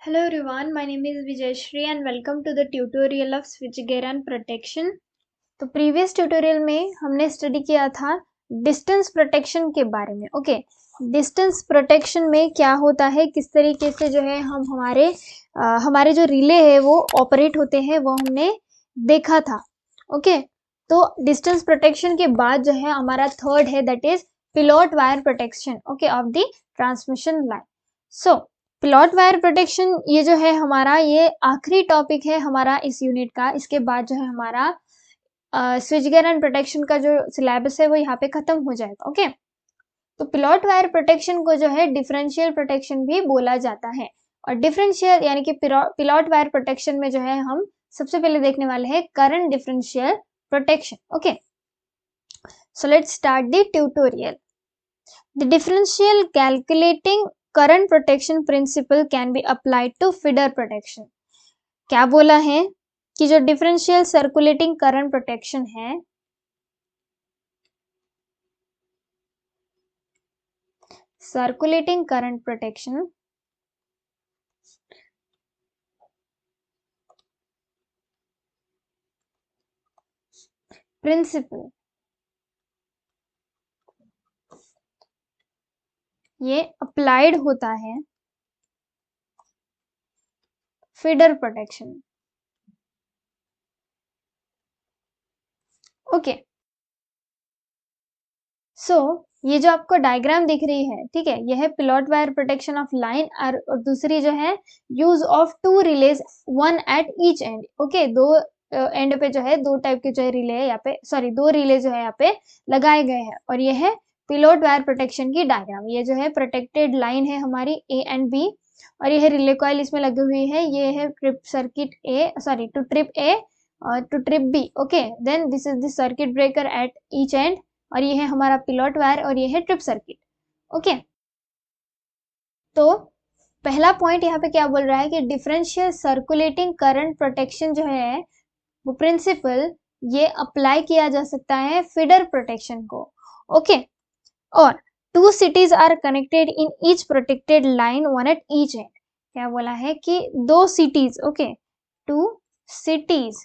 Hello everyone, my name is Vijayashri and welcome to the tutorial of switchgear and protection. तो previous tutorial में हमने study किया था distance protection के बारे में. ओके, डिस्टेंस प्रोटेक्शन में क्या होता है, किस तरीके से जो है हम हमारे जो रिले है वो ऑपरेट होते हैं वो हमने देखा था. ओके, तो डिस्टेंस प्रोटेक्शन के बाद जो है हमारा थर्ड है that is pilot wire protection. Okay, of the transmission line. So pilot wire protection ये जो है हमारा ये आखिरी टॉपिक है हमारा इस यूनिट का. इसके बाद जो है हमारा स्विच गियर एंड प्रोटेक्शन का जो सिलेबस है वो यहाँ पे खत्म हो जाएगा. ओके, तो पिलॉट वायर प्रोटेक्शन को जो है डिफरेंशियल प्रोटेक्शन भी बोला जाता है. और डिफरेंशियल यानी कि पिलॉट वायर प्रोटेक्शन में जो है हम सबसे पहले देखने वाले हैं current differential protection. Okay, so let's start the tutorial. The differential calculating current protection principle can be applied to feeder protection. क्या बोला है कि जो डिफरेंशियल सर्कुलेटिंग करंट प्रोटेक्शन है सर्कुलेटिंग करंट प्रोटेक्शन प्रिंसिपल ये अप्लाइड होता है फीडर प्रोटेक्शन. ओके, सो ये जो आपको डायग्राम दिख रही है, ठीक है, यह है pilot wire protection of line और दूसरी जो है use of two relays one at each end. Okay, दो एंड पे जो है दो टाइप के जो है रिले यहाँ पे दो रिले जो है यहाँ पे लगाए गए हैं. और ये है पिलॉट वायर प्रोटेक्शन की डायग्राम. ये जो है प्रोटेक्टेड लाइन है हमारी ए एंड बी और ये है रिले कॉइल इसमें लगी हुई है. ये है trip circuit to trip A और to trip B. Okay, then this is the circuit breaker at each end और ये है हमारा पिलॉट वायर और ये है ट्रिप सर्किट. ओके, तो पहला पॉइंट यहाँ पे क्या बोल रहा है कि डिफरेंशियल सर्कुलेटिंग करंट प्रोटेक्शन जो है वो प्रिंसिपल ये अप्लाई किया जा सकता है फीडर प्रोटेक्शन को. ओके, और two CTs are connected in each protected line one at each end. क्या बोला है कि दो CTs, okay, two CTs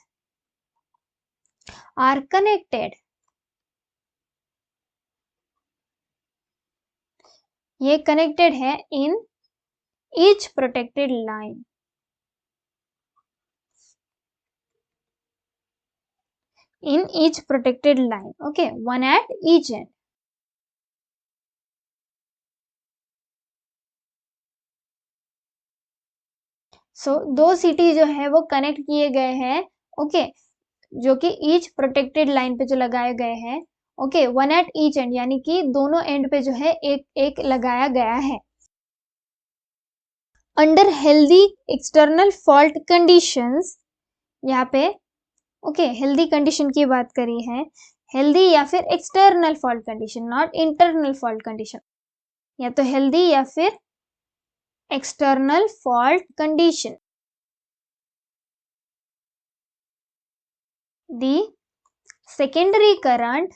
are connected, ये कनेक्टेड है in each protected line, in each protected line. Okay, one at each end. So दो city जो है वो कनेक्ट किए गए हैं. ओके, जो कि ईच प्रोटेक्टेड लाइन पे जो लगाए गए हैं. Okay, one at each and यानी कि दोनों एंड पे जो है एक एक लगाया गया है. Under healthy external fault conditions, यहाँ पे ओके हेल्दी कंडीशन की बात करी है. हेल्दी या फिर external fault condition, not internal fault condition. या तो हेल्दी या फिर external fault condition. The secondary current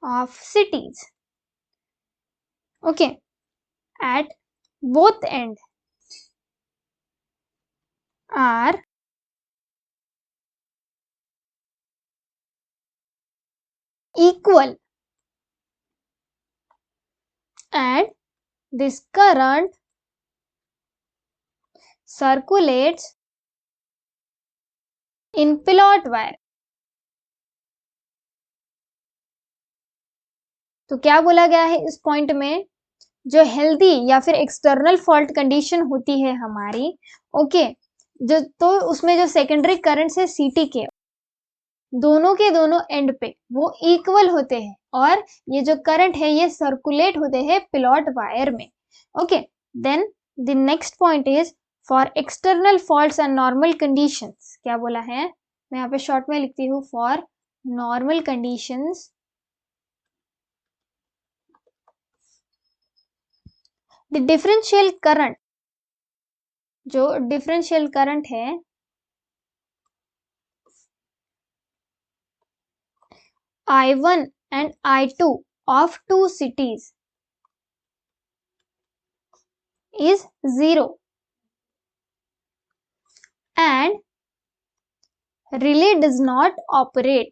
of cities, okay, at both end are equal and this current circulates in pilot wire. तो क्या बोला गया है इस पॉइंट में, जो हेल्दी या फिर एक्सटर्नल फॉल्ट कंडीशन होती है हमारी, ओके, जो तो उसमें जो सेकेंडरी करंट्स है सीटी के दोनों के दोनों एंड पे वो इक्वल होते हैं और ये जो करंट है ये सर्कुलेट होते हैं पिलॉट वायर में. Okay, then the next point is for external faults and normal conditions. क्या बोला है, मैं यहाँ पे शॉर्ट में लिखती हूँ, for normal conditions the differential current, जो डिफरेंशियल करंट है I1 and I2 of two cities is 0 and relay does not operate.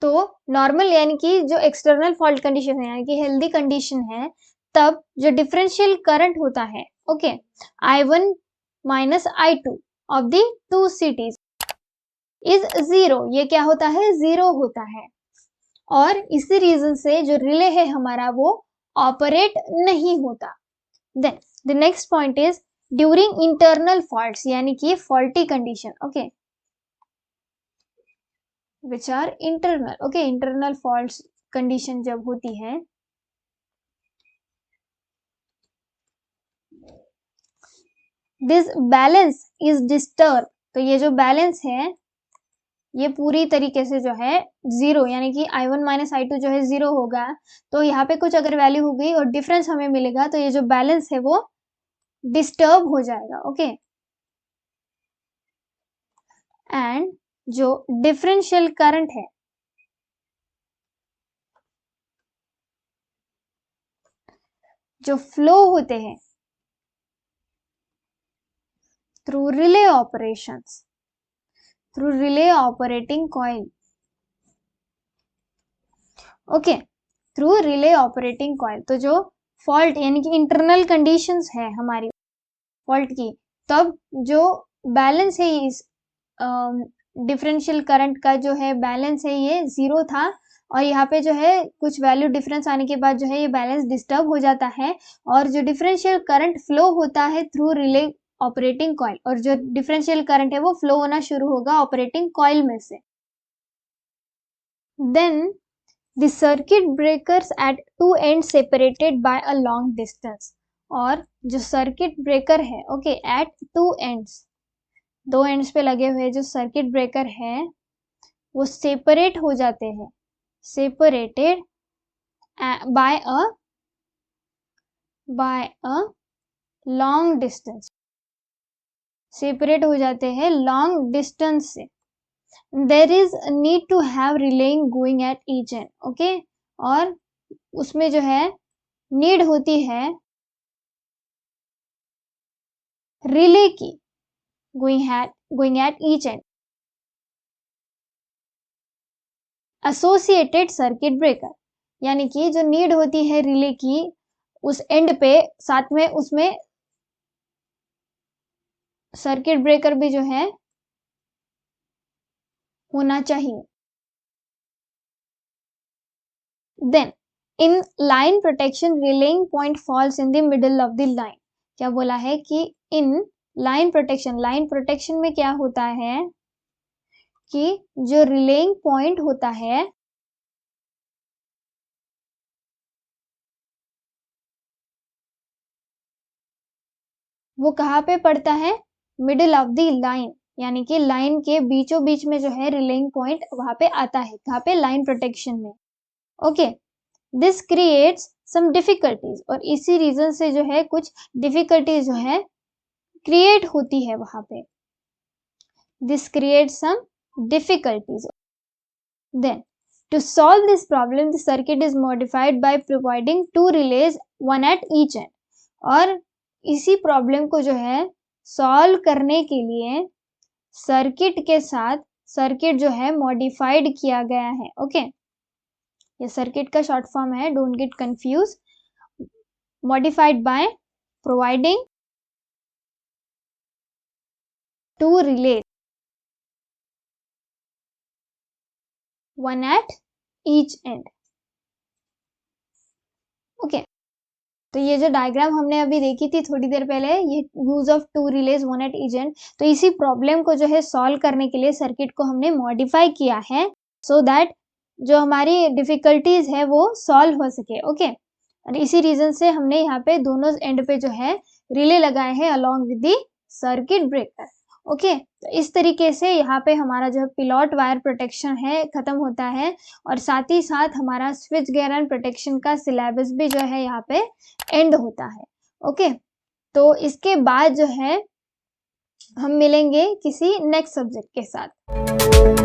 तो नॉर्मल यानी कि जो एक्सटर्नल फॉल्ट कंडीशन है यानी कि हेल्दी कंडीशन है, तब जो डिफरेंशियल करंट होता है, okay, I1 minus I2 of the two cities is 0, ये क्या होता है, 0 होता है। और इसी रीजन से जो रिले है हमारा वो ऑपरेट नहीं होता। Then the next point is during internal faults यानी कि faulty condition, okay, which are internal, okay, internal faults condition जब होती है, दिस बैलेंस इज डिस्टर्ब, तो ये जो बैलेंस है ये पूरी तरीके से जो है 0 यानी कि I1 माइनस I2 जो है 0 होगा। तो यहाँ पे कुछ अगर वैल्यू हो गई और डिफरेंस हमें मिलेगा तो ये जो बैलेंस है वो डिस्टर्ब हो जाएगा, ओके। एंड जो डिफरेंशियल करंट है, जो फ्लो होते हैं through relay operations, through relay operating coil, okay, through relay operating coil, तो जो फॉल्ट यानी कि इंटरनल कंडीशंस है हमारी फॉल्ट की, तब जो बैलेंस है इस डिफरेंशियल करंट का जो है बैलेंस है ये 0 था और यहाँ पे जो है कुछ वैल्यू डिफरेंस आने के बाद जो है ये बैलेंस डिस्टर्ब हो जाता है और जो डिफरेंशियल करंट फ्लो होता है थ्रू रिले ऑपरेटिंग कॉइल, और जो डिफरेंशियल करंट है वो फ्लो होना शुरू होगा ऑपरेटिंग कॉइल में से। Then the circuit breakers at two end separated by a long distance, और जो सर्किट ब्रेकर है, ओके, एट टू एंड्स, दो एंड्स पे लगे हुए जो सर्किट ब्रेकर है वो सेपरेट हो जाते हैं, separated by a long distance, separate हो जाते हैं लॉन्ग डिस्टेंस से। There is need to have relaying going at each end, okay, और उसमें जो है नीड होती है रिले की, going at each end, associated circuit breaker, यानी कि जो नीड होती है रिले की उस एंड पे, साथ में उसमें सर्किट ब्रेकर भी जो है होना चाहिए। Then in line protection relaying point falls in the middle of the line, क्या बोला है कि इन लाइन प्रोटेक्शन में क्या होता है कि जो रिलेइंग पॉइंट होता है वो कहाँ पे पड़ता है, मिडिल ऑफ द लाइन, यानी कि लाइन के बीचों बीच में जो है रिलेइंग पॉइंट वहां पे आता है, कहाँ पे, लाइन प्रोटेक्शन में, okay. This creates some difficulties, और इसी रीजन से जो है कुछ डिफिकल्टीज जो है क्रिएट होती है वहां पे, this creates some difficulties. Then to solve this problem the circuit is modified by providing two relays one at each end, और इसी प्रॉब्लम को जो है सॉल्व करने के लिए सर्किट के साथ सर्किट जो है मॉडिफाइड किया गया है, ओके, ये सर्किट का शॉर्ट फॉर्म है, don't get confuse, modified by providing two relays one at each end, okay. तो ये जो डायग्राम हमने अभी देखी थी थोड़ी देर पहले, ये use of two relays one at each end, तो इसी प्रॉब्लम को जो है सॉल्व करने के लिए सर्किट को हमने मॉडिफाई किया है सो दैट जो हमारी डिफिकल्टीज है वो सॉल्व हो सके, ओके। और इसी रीजन से हमने यहाँ पे दोनों एंड पे जो है रिले लगाए हैं along with the circuit breaker, okay. तो इस तरीके से यहाँ पे हमारा जो पिलॉट वायर प्रोटेक्शन है खत्म होता है और साथ ही साथ हमारा स्विच गियर एंड प्रोटेक्शन का सिलेबस भी जो है यहाँ पे एंड होता है, ओके। तो इसके बाद जो है हम मिलेंगे किसी नेक्स्ट सब्जेक्ट के साथ।